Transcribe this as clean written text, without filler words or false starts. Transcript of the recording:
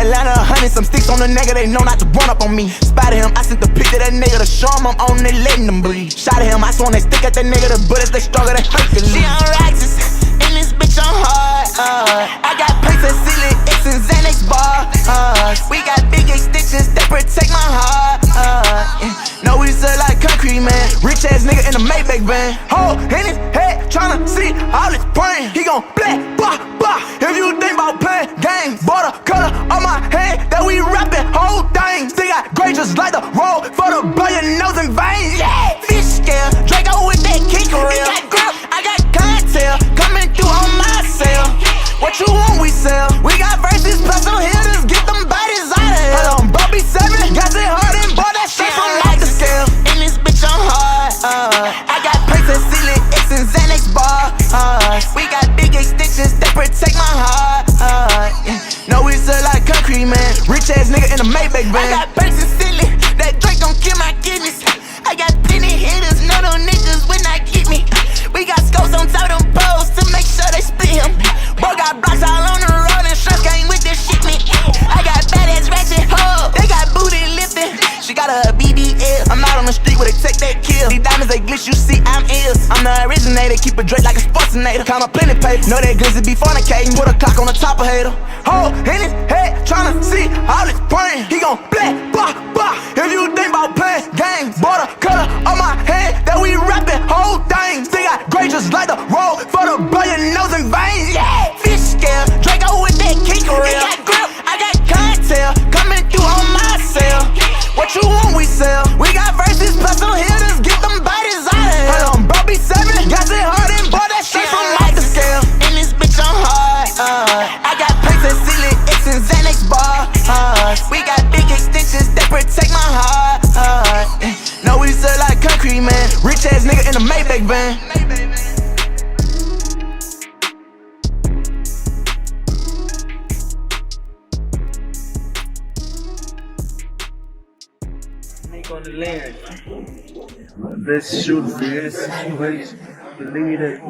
Atlanta, 100, some sticks on the nigga, they know not to run up on me. Spotted him, I sent the pic to that nigga to show him I'm on it, letting them breathe. Shot at him, I sworn they stick at that nigga, the bullets they stronger than Hercules. She on righteous, in this bitch I'm hard. I got plates and ceiling, X and Xanax bars. We got big extensions that protect my heart. No, we sell like concrete, man. Rich ass nigga in a Maybach van. Hole in his head, tryna see all his brain. He gon' black, bah, bah. If you think about playing games, border color on my hand, that we rapping whole thing. Still got great just like the road for the blow your nose and veins. Yeah, fish scale, Draco with that kick reel. He got grip, I got cocktail coming through on my cell. What you want, we sell. We got verses, special hitters, get them bodies out of here. Hold on, Bobby 7, got it hard and bought that shit from like the scale. In this bitch, I'm hard. I got plates and ceiling, X and Xanax bars. We got big extensions that protect my heart. No, we sell like concrete, man. Rich ass nigga in a Maybach van. I got plates and ceiling, that Drake gon' kill my kidneys. I got plenty hitters, know them niggas when I get me. We got scopes on top of them poles to make sure they split him. Bro got blocks all on the road and Shrek came with this shit, man. I got badass ratchet hoes, they got booty lifting. She got a BBL, I'm out on the street where they take that kill. These diamonds they glitch, you see I'm ills. I'm the originator, keep a Drake like a Sportsinator. Count my plenty paper, know that glizzy be fornicating. Put a clock on the top of hater. Hole in his head, tryna see all his brain. He gon' black, bah, bah. If you think about playing games, border color on my hand, that we rapping whole thing. Still got great just like the road for the blow your nose and veins. Yeah, fish scale, Draco with that kick reel. He got grip, I got cocktail coming through on my cell. What you want, we sell. We got verses, special hitters, get them bodies out of here. Hold on, Bobby 7, got it hard and bought that shit from like the scale. In this bitch, I'm hard. I got plates and ceiling, X and Xanax bars. We got big extensions that protect my heart. No, we sell like concrete, man. Rich ass nigga in a Maybach van. On the land, best shooter for this situation. Believe that.